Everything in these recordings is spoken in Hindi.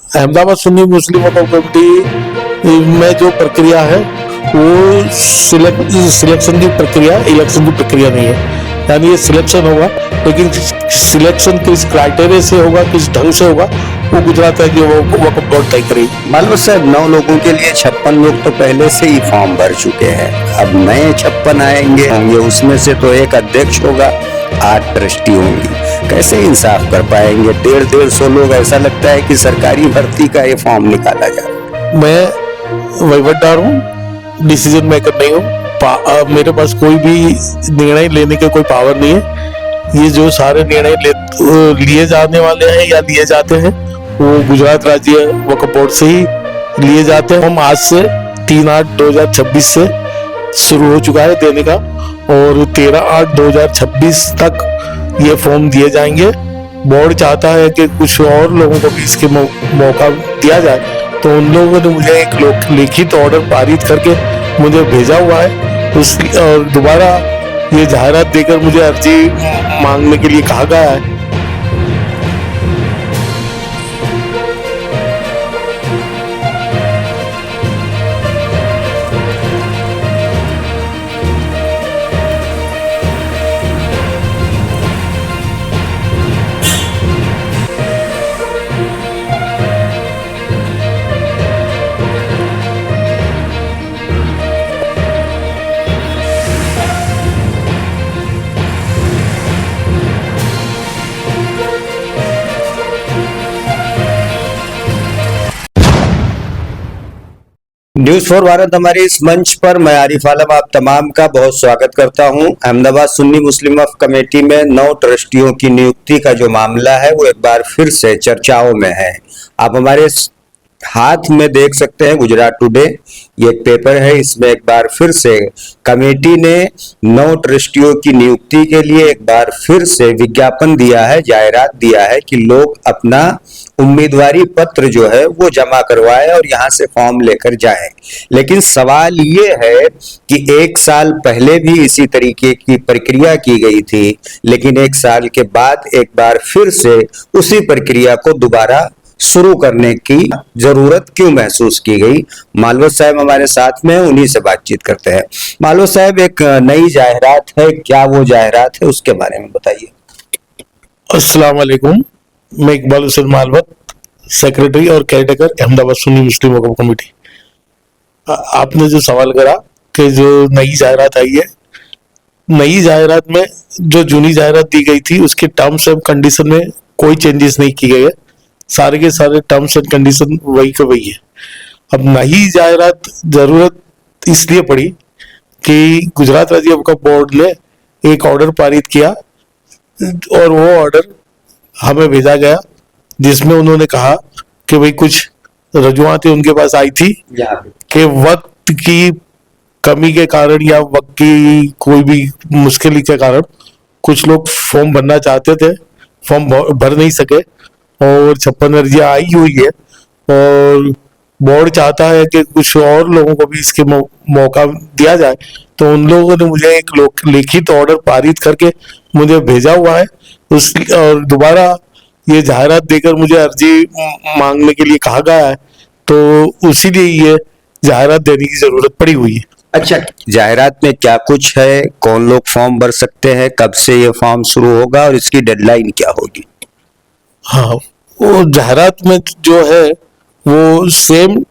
अहमदाबाद सुन्नी मुस्लिम वक्फ कमेटी में जो प्रक्रिया है वो सिलेक्शन की प्रक्रिया, इलेक्शन की प्रक्रिया नहीं है। यानी ये सिलेक्शन होगा, लेकिन सिलेक्शन किस क्राइटेरिया से होगा, किस ढंग से होगा, वो गुजरात राज्य वक्फ बोर्ड तय करेगी। मालूम साहब, 9 लोगों के लिए 56 लोग तो पहले से ही फॉर्म भर चुके हैं। अब नए 56 आएंगे होंगे, उसमें से तो एक अध्यक्ष होगा, 8 ट्रस्टी होंगी। कैसे इंसाफ कर पाएंगे? 150 लोग, ऐसा लगता है कि सरकारी भर्ती का ये फॉर्म निकाला जा रहा है। मैं वहीवटदार हूँ, डिसीजन मेकर नहीं हूँ। मेरे पास कोई भी निर्णय लेने के कोई पावर नहीं है। ये जो सारे निर्णय लिए जाने वाले हैं या लिए जाते हैं, वो गुजरात राज्य वक्फ बोर्ड से ही लिए जाते हैं। हम आज से 3/8/2026 से शुरू हो चुका है देने का, और 13/8/2026 तक ये फॉर्म दिए जाएंगे। बोर्ड चाहता है कि कुछ और लोगों को भी इसके मौका दिया जाए, तो उन लोगों ने मुझे एक लिखित ऑर्डर पारित करके मुझे भेजा हुआ है। और दोबारा ये जाहिरात देकर मुझे अर्जी मांगने के लिए कहा गया है। न्यूज फॉर भारत हमारे इस मंच पर मैं आरिफ आलम आप तमाम का बहुत स्वागत करता हूं। अहमदाबाद सुन्नी मुस्लिम वक्फ कमेटी में 9 ट्रस्टियों की नियुक्ति का जो मामला है वो एक बार फिर से चर्चाओं में है। आप हमारे हाथ में देख सकते हैं गुजरात टुडे, ये एक पेपर है। इसमें एक बार फिर से कमेटी ने 9 ट्रस्टियों की नियुक्ति के लिए एक बार फिर से विज्ञापन दिया है, जाहिरात दिया है कि लोग अपना उम्मीदवारी पत्र जो है वो जमा करवाएं और यहाँ से फॉर्म लेकर जाएं। लेकिन सवाल ये है कि 1 साल पहले भी इसी तरीके की प्रक्रिया की गई थी, लेकिन 1 साल के बाद एक बार फिर से उसी प्रक्रिया को दोबारा शुरू करने की जरूरत क्यों महसूस की गई? मालवत साहब हमारे साथ में, उन्हीं से बातचीत करते हैं। मालवत साहब, एक नई जाहिरात है, क्या वो जाहिरात है, उसके बारे में बताइए। अस्सलाम वालेकुम, मैं इकबाल हुसैन मालवत, सेक्रेटरी और केयरटेकर अहमदाबाद सुन्नी मुस्लिम वक्फ कमेटी। आपने जो सवाल करा कि जो नई जाहिरात आई है, नई जाहिरात में जो जूनी जाहिरात दी गई थी उसके टर्म्स एंड कंडीशन में कोई चेंजेस नहीं किए गए। सारे के सारे टर्म्स एंड कंडीशन वही के वही है। अब नई जाहिरात जरूरत इसलिए पड़ी कि गुजरात राज्य वक्फ बोर्ड ने एक ऑर्डर पारित किया, और वो ऑर्डर हमें भेजा गया, जिसमें उन्होंने कहा कि भाई कुछ रजुआतें उनके पास आई थी कि वक्त की कमी के कारण या वक्त की कोई भी मुश्किल के कारण कुछ लोग फॉर्म भरना चाहते थे, फॉर्म भर नहीं सके, और 56 अर्जियां आई हुई है, और बोर्ड चाहता है कि कुछ और लोगों को भी इसके मौका दिया जाए, तो उन लोगों ने मुझे एक लिखित ऑर्डर पारित करके मुझे भेजा हुआ है। और दोबारा ये जाहिरात देकर मुझे अर्जी मांगने के लिए कहा गया है, तो उसीलिए ये जाहिरात देने की जरूरत पड़ी हुई है। अच्छा, जाहिरात में क्या कुछ है? कौन लोग फॉर्म भर सकते हैं? कब से ये फॉर्म शुरू होगा और इसकी डेडलाइन क्या होगी? हाँ, वो जाहिरात में जो है वो सेम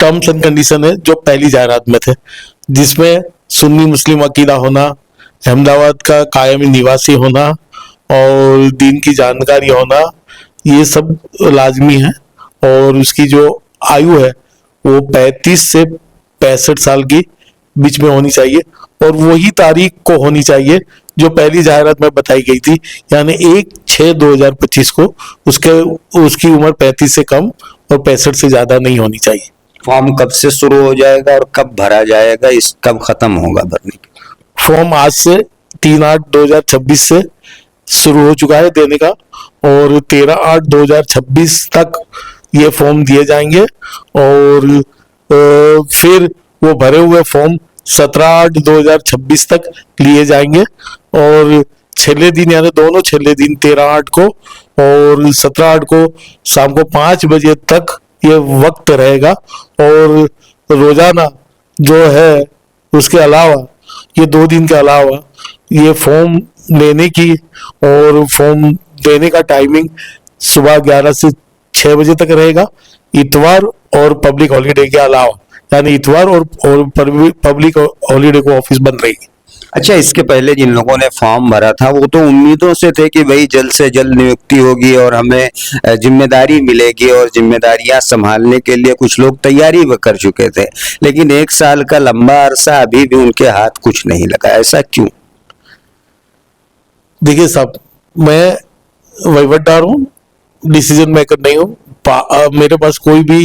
टर्म्स एंड कंडीशन है जो पहली जाहिरात में थे, जिसमें सुन्नी मुस्लिम अकीदा होना, अहमदाबाद का कायमी निवासी होना और दीन की जानकारी होना, ये सब लाजमी है। और उसकी जो आयु है वो 35 से 65 साल की बीच में होनी चाहिए, और वही तारीख को होनी चाहिए जो पहली जाहिरात में बताई गई थी, यानी 1/6/2025 को। उसकी उम्र 35 से कम और 65 से ज्यादा नहीं होनी चाहिए। फॉर्म कब से शुरू हो जाएगा और कब भरा जाएगा? इस कब खत्म होगा भरने? फॉर्म आज से 3/8/2026 से शुरू हो चुका है देने का, और 13/8/2026 तक ये फॉर्म दिए जाएंगे, और फिर वो भरे हुए फॉर्म 17/8/2026 तक लिए जाएंगे, और छेले दिन यानी दोनों छेले दिन 13/8 को और 17/8 को शाम को 5 बजे तक ये वक्त रहेगा। और रोजाना जो है उसके अलावा ये 2 दिन के अलावा ये फॉर्म लेने की और फॉर्म देने का टाइमिंग सुबह 11 से 6 बजे तक रहेगा, इतवार और पब्लिक हॉलीडे के अलावा, यानी इतवार और पब्लिक हॉलीडे को ऑफिस बंद रहेगी। अच्छा, इसके पहले जिन लोगों ने फॉर्म भरा था वो तो उम्मीदों से थे कि भाई जल्द से जल्द नियुक्ति होगी और हमें जिम्मेदारी मिलेगी, और जिम्मेदारियां संभालने के लिए कुछ लोग तैयारी भी कर चुके थे, लेकिन 1 साल का लंबा अरसा अभी भी उनके हाथ कुछ नहीं लगा। ऐसा क्यों? देखिए साहब, मैं वहीवटदार हूँ, डिसीजन मेकर नहीं हूँ। मेरे पास कोई भी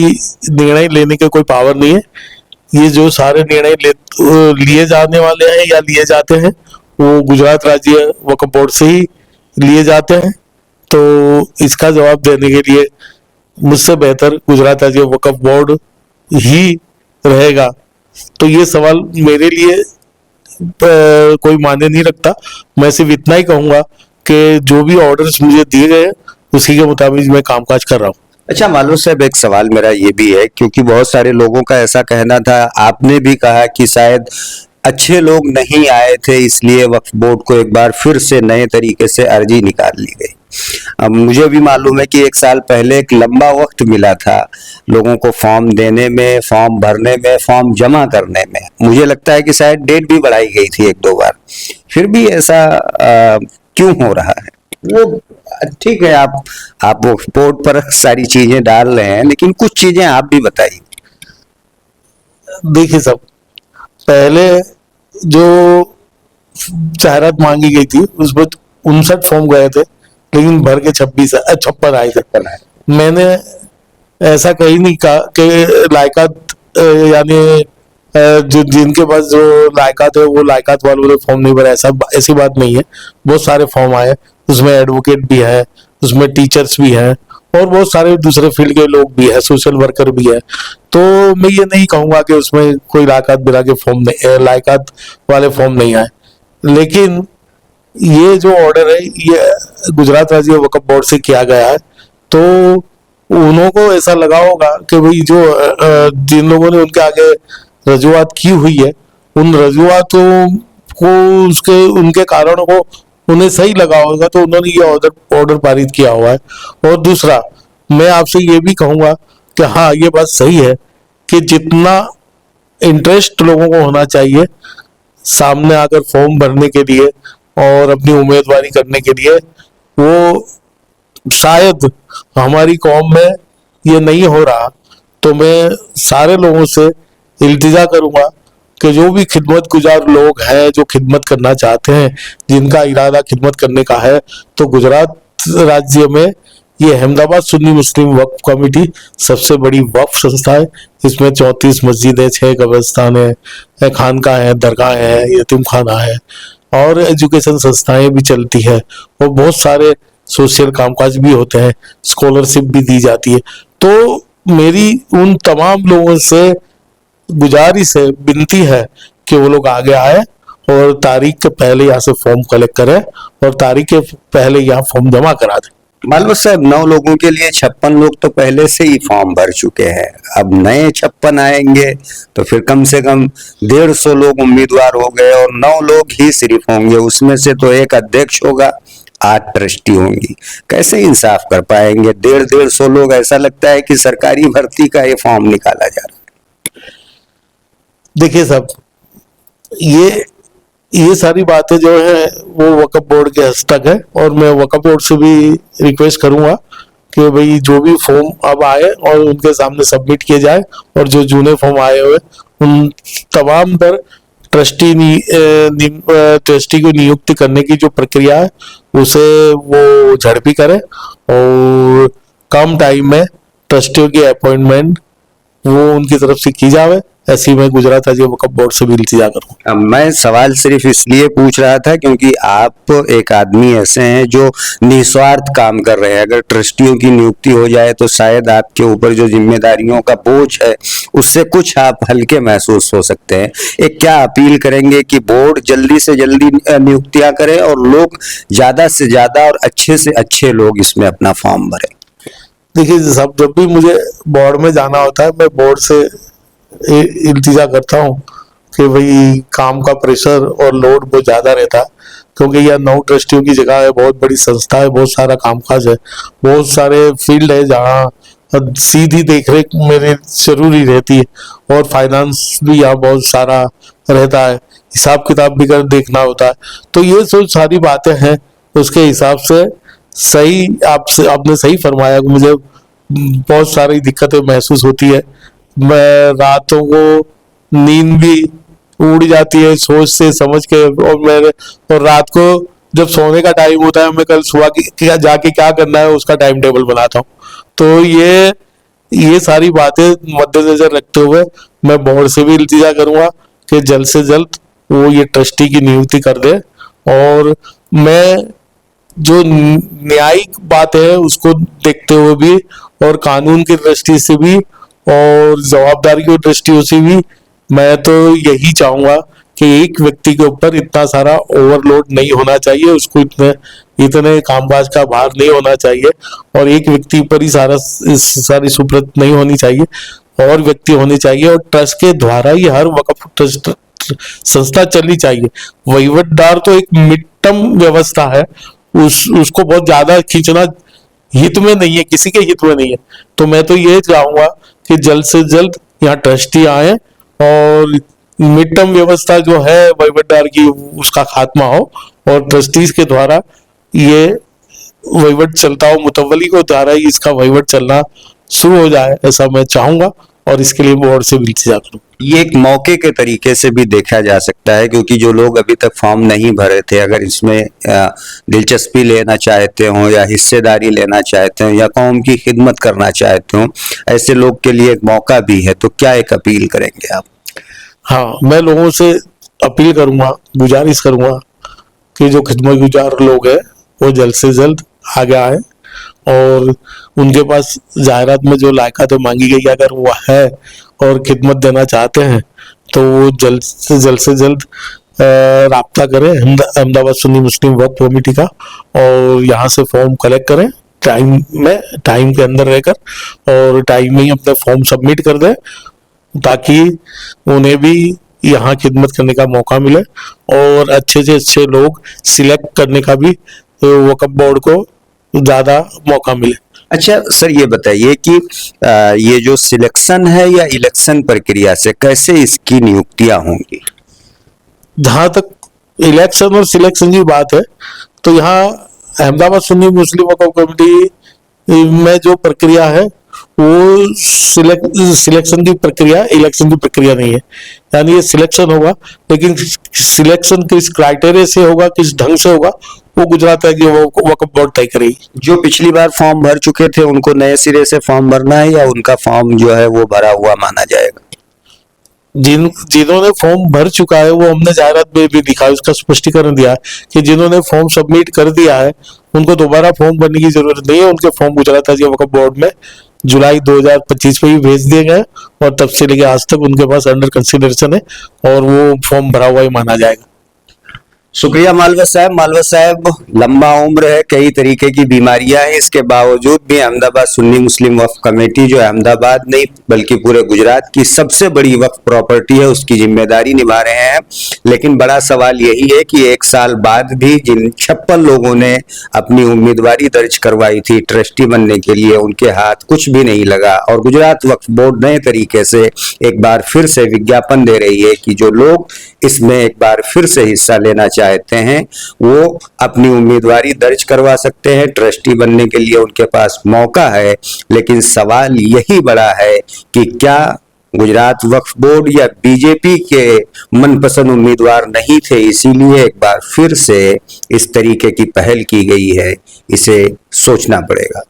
निर्णय लेने के कोई पावर नहीं है। ये जो सारे निर्णय लिए जाने वाले हैं या लिए जाते हैं वो गुजरात राज्य वक्फ बोर्ड से ही लिए जाते हैं। तो इसका जवाब देने के लिए मुझसे बेहतर गुजरात राज्य वक्फ बोर्ड ही रहेगा। तो ये सवाल मेरे लिए कोई मायने नहीं रखता। मैं सिर्फ इतना ही कहूंगा कि जो भी ऑर्डर्स मुझे दिए गए उसी के मुताबिक मैं कामकाज कर रहा हूँ। अच्छा मालूम साहब, एक सवाल मेरा ये भी है, क्योंकि बहुत सारे लोगों का ऐसा कहना था, आपने भी कहा कि शायद अच्छे लोग नहीं आए थे इसलिए वक्फ बोर्ड को एक बार फिर से नए तरीके से अर्जी निकाल ली गई। अब मुझे भी मालूम है कि 1 साल पहले एक लंबा वक्त मिला था लोगों को फॉर्म देने में, फॉर्म भरने में, फॉर्म जमा करने में। मुझे लगता है कि शायद डेट भी बढ़ाई गई थी 1-2 बार, फिर भी ऐसा क्यों हो रहा है? वो ठीक है, आप वो बोर्ड पर सारी चीजें डाल रहे हैं, लेकिन कुछ चीजें आप भी बताइए। देखिए साहब, पहले जो जाहिरात मांगी गई थी उसमें 59 फॉर्म गए थे, लेकिन भर के 56 आए थे। मैंने ऐसा कहीं नहीं कहा कि लायकात यानी जो जिनके पास जो लायकात है वो लायकात वालों ने फॉर्म नहीं भरा, ऐसी बात नहीं है। बहुत सारे फॉर्म आए, उसमें एडवोकेट भी है, उसमें टीचर्स भी हैं और बहुत सारे दूसरे फील्ड के लोग भी है, सोशल वर्कर भी है। तो मैं ये नहीं कहूंगा कि उसमें कोई लायकात बिना के फॉर्म नहीं, लायकात वाले फॉर्म नहीं आए। लेकिन ये जो ऑर्डर है ये गुजरात राज्य वक्फ बोर्ड से किया गया है, तो उन्हों को ऐसा लगा होगा कि भाई जो जिन लोगों ने उनके आगे रजूआत की हुई है उन रजूआतों को उनके कारणों को उन्हें सही लगा होगा, तो उन्होंने ये ऑर्डर पारित किया हुआ है। और दूसरा, मैं आपसे ये भी कहूंगा कि हाँ, ये बात सही है कि जितना इंटरेस्ट लोगों को होना चाहिए सामने आकर फॉर्म भरने के लिए और अपनी उम्मीदवारी करने के लिए, वो शायद हमारी कौम में ये नहीं हो रहा। तो मैं सारे लोगों से इल्तिजा करूंगा कि जो भी खिदमत गुजार लोग हैं, जो खिदमत करना चाहते हैं, जिनका इरादा खिदमत करने का है, तो गुजरात राज्य में ये अहमदाबाद सुन्नी मुस्लिम वक्फ कमेटी सबसे बड़ी वक्फ संस्था है। इसमें 34 मस्जिदें, 6 कब्रिस्तान है, खानका है, दरगाह है, यतीम खाना है और एजुकेशन संस्थाएं भी चलती है और बहुत सारे सोशल कामकाज भी होते हैं, स्कॉलरशिप भी दी जाती है। तो मेरी उन तमाम लोगों से गुजारिश है, विनती है कि वो लोग आगे आए और तारीख के पहले यहाँ से फॉर्म कलेक्ट करें और तारीख के पहले यहाँ फॉर्म जमा करा दें। मालूम साहब, 9 लोगों के लिए 56 लोग तो पहले से ही फॉर्म भर चुके हैं, अब नए 56 आएंगे तो फिर कम से कम 150 लोग उम्मीदवार हो गए और 9 लोग ही सिर्फ होंगे। उसमें से तो एक अध्यक्ष होगा, 8 ट्रस्टी होंगी। कैसे इंसाफ कर पाएंगे? 150 लोग, ऐसा लगता है कि सरकारी भर्ती का ये फॉर्म निकाला जा रहा है। देखिए साहब, ये सारी बातें जो है वो वक्फ बोर्ड के हस्तक है और मैं वक्फ बोर्ड से भी रिक्वेस्ट करूंगा कि भाई जो भी फॉर्म अब आए और उनके सामने सबमिट किए जाए और जो जूने फॉर्म आए हुए उन तमाम पर ट्रस्टी को नियुक्ति करने की जो प्रक्रिया है उसे वो झड़पी करे और कम टाइम में ट्रस्टियों की अपॉइंटमेंट वो उनकी तरफ से की जावे ऐसी मैं गुजरात राज्य वक्फ बोर्ड से भी इल्तिजा करूँ। मैं सवाल सिर्फ इसलिए पूछ रहा था क्योंकि आप एक आदमी ऐसे हैं जो निस्वार्थ काम कर रहे हैं। अगर ट्रस्टियों की नियुक्ति हो जाए तो शायद आपके ऊपर जो जिम्मेदारियों का बोझ है उससे कुछ आप हल्के महसूस हो सकते हैं। एक क्या अपील करेंगे कि बोर्ड जल्दी से जल्दी नियुक्तियां करे और लोग ज्यादा से ज्यादा और अच्छे से अच्छे लोग इसमें अपना फॉर्म भरें? देखिए, जब भी मुझे बोर्ड में जाना होता है मैं बोर्ड से इल्तिजा करता हूँ कि भाई काम का प्रेशर और लोड बहुत ज़्यादा रहता है, क्योंकि यह 9 ट्रस्टियों की जगह है, बहुत बड़ी संस्था है, बहुत सारा कामकाज है, बहुत सारे फील्ड है जहाँ सीधी देखरेख मेरे जरूरी रहती है, और फाइनेंस भी यहाँ बहुत सारा रहता है, हिसाब किताब भी कर देखना होता है। तो ये जो सारी बातें हैं उसके हिसाब से सही आपने सही फरमाया कि मुझे बहुत सारी दिक्कतें महसूस होती है। मैं रातों को नींद भी उड़ जाती है सोच से समझ के, और रात को जब सोने का टाइम होता है मैं कल सुबह की जाके क्या करना है उसका टाइम टेबल बनाता हूँ। तो ये सारी बातें मद्देनजर रखते हुए मैं बोर्ड से भी इल्तिजा करूंगा कि जल्द से जल्द वो ये ट्रस्टी की नियुक्ति कर दे, और मैं जो न्यायिक बात है उसको देखते हुए भी और कानून की दृष्टि से भी और जवाबदारी की दृष्टियों से भी मैं तो यही चाहूंगा कि एक व्यक्ति के ऊपर इतना सारा ओवरलोड नहीं होना चाहिए, उसको इतने कामकाज का भार नहीं होना चाहिए, और एक व्यक्ति पर ही सारी सुप्रत नहीं होनी चाहिए, और व्यक्ति होने चाहिए, और ट्रस्ट के द्वारा ही हर वक्फ ट्रस्ट संस्था चलनी चाहिए। वहीवटदार तो एक मिड टर्म व्यवस्था है, उसको बहुत ज्यादा खींचना हित में नहीं है, किसी के हित में नहीं है। तो मैं तो ये चाहूंगा कि जल्द से जल्द यहाँ ट्रस्टी आए और मिड टर्म व्यवस्था जो है वहीवटदार की उसका खात्मा हो, और ट्रस्टीज के द्वारा ये वहीवट चलता हो, मुतवली को द्वारा ही इसका वहीवट चलना शुरू हो जाए, ऐसा मैं चाहूंगा, और इसके लिए बोर्ड से भी इल्तिजा करूँ। ये एक मौके के तरीके से भी देखा जा सकता है, क्योंकि जो लोग अभी तक फॉर्म नहीं भरे थे अगर इसमें दिलचस्पी लेना चाहते हो या हिस्सेदारी लेना चाहते हो या कौम की खिदमत करना चाहते हो, ऐसे लोग के लिए एक मौका भी है। तो क्या एक अपील करेंगे आप? हाँ, मैं लोगों से अपील करूंगा, गुजारिश करूंगा कि जो खिदमत गुजार लोग हैं वो जल्द से जल्द आगे आए, और उनके पास जाहिरात में जो लायकातें मांगी गई अगर वो है और खिदमत देना चाहते हैं तो वो जल्द से जल्द राब्ता करें अहमदाबाद सुन्नी मुस्लिम वक्फ कमेटी का, और यहाँ से फॉर्म कलेक्ट करें टाइम के अंदर रहकर, और टाइम में ही अपने फॉर्म सबमिट कर दें ताकि उन्हें भी यहाँ खिदमत करने का मौका मिले, और अच्छे से अच्छे लोग सिलेक्ट करने का भी वक्फ बोर्ड को ज्यादा मौका मिले। अच्छा सर, ये बताइए कि ये जो सिलेक्शन है या इलेक्शन प्रक्रिया से कैसे इसकी नियुक्तियां होंगी? जहां तक इलेक्शन और सिलेक्शन की बात है तो यहाँ अहमदाबाद सुन्नी मुस्लिम वक्फ कमेटी में जो प्रक्रिया है वो सिलेक्शन की प्रक्रिया इलेक्शन की प्रक्रिया नहीं है। यानी ये सिलेक्शन होगा, लेकिन सिलेक्शन किस क्राइटेरिया से होगा, किस ढंग से होगा, वो गुजरात राज्य वक्फ बोर्ड तय करेगी। जो पिछली बार फॉर्म भर चुके थे उनको नए सिरे से फॉर्म भरना है या उनका फॉर्म जो है वो भरा हुआ माना जाएगा? जिन्होंने फॉर्म भर चुका है वो हमने जाहिरात में भी दिखा, उसका स्पष्टीकरण दिया है कि जिन्होंने फॉर्म सबमिट कर दिया है उनको दोबारा फॉर्म भरने की जरूरत नहीं है। उनके फॉर्म गुजरात राज्य वक्फ बोर्ड में जुलाई 2025 में ही भेज दिए गए, और तब से लेके आज तक उनके पास अंडर कंसिडरेशन है, और वो फॉर्म भरा हुआ ही माना जाएगा। शुक्रिया मालवत साहब। मालवत साहब, लंबा उम्र है, कई तरीके की बीमारियां हैं, इसके बावजूद भी अहमदाबाद सुन्नी मुस्लिम वक्फ कमेटी जो अहमदाबाद नहीं बल्कि पूरे गुजरात की सबसे बड़ी वक्फ प्रॉपर्टी है उसकी जिम्मेदारी निभा रहे हैं। लेकिन बड़ा सवाल यही है कि 1 साल बाद भी जिन 56 लोगों ने अपनी उम्मीदवारी दर्ज करवाई थी ट्रस्टी बनने के लिए, उनके हाथ कुछ भी नहीं लगा, और गुजरात वक्फ बोर्ड नए तरीके से एक बार फिर से विज्ञापन दे रही है कि जो लोग इसमें एक बार फिर से हिस्सा लेना चाहते हैं वो अपनी उम्मीदवारी दर्ज करवा सकते हैं। ट्रस्टी बनने के लिए उनके पास मौका है, लेकिन सवाल यही बड़ा है कि क्या गुजरात वक्फ बोर्ड या बीजेपी के मनपसंद उम्मीदवार नहीं थे, इसीलिए एक बार फिर से इस तरीके की पहल की गई है। इसे सोचना पड़ेगा।